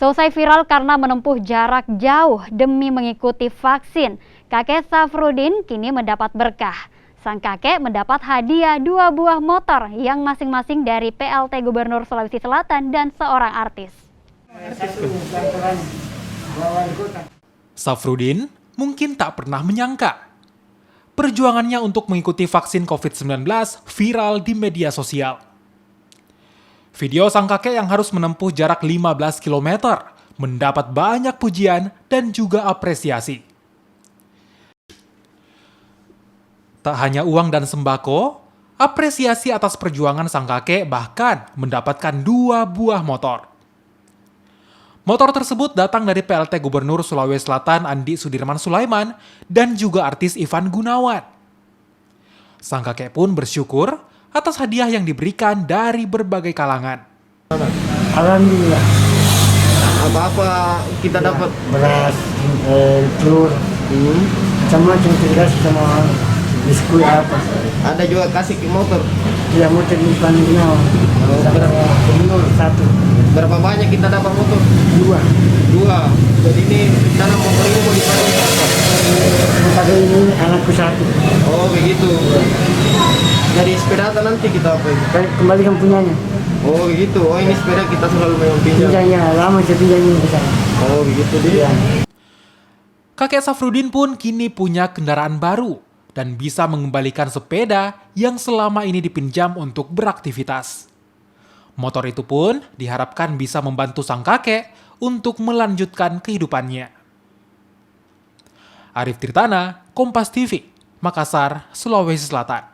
Selesai viral karena menempuh jarak jauh demi mengikuti vaksin, kakek Safrudin kini mendapat berkah. Sang kakek mendapat hadiah 2 buah motor yang masing-masing dari PLT Gubernur Sulawesi Selatan dan seorang artis. Safrudin mungkin tak pernah menyangka perjuangannya untuk mengikuti vaksin COVID-19 viral di media sosial. Video sang kakek yang harus menempuh jarak 15 km mendapat banyak pujian dan juga apresiasi. Tak hanya uang dan sembako, apresiasi atas perjuangan sang kakek bahkan mendapatkan 2 buah motor. Motor tersebut datang dari PLT Gubernur Sulawesi Selatan Andi Sudirman Sulaiman dan juga artis Ivan Gunawan. Sang kakek pun bersyukur atas hadiah yang diberikan dari berbagai kalangan. Alhamdulillah. Apa-apa kita dapat? Beras, telur, macam-macam beras sama biskuit apa. Ada juga kasih ke motor. Ya motor di Ivan Gunawan. Gubernur 1. Berapa banyak kita dapat motor? 2. Jadi ini tanam motor ini mau dipakai apa? Pakai ini anakku 1. Oh begitu. Jadi sepeda nanti kita apa ini? Kembalikan punyanya. Oh begitu. Oh ini sepeda kita selalu memang pinjam. Pinjamnya lama saya pinjamnya ke sana. Oh begitu dia. Kakek Safrudin pun kini punya kendaraan baru dan bisa mengembalikan sepeda yang selama ini dipinjam untuk beraktivitas. Motor itu pun diharapkan bisa membantu sang kakek untuk melanjutkan kehidupannya. Arif Tirtana, Kompas TV, Makassar, Sulawesi Selatan.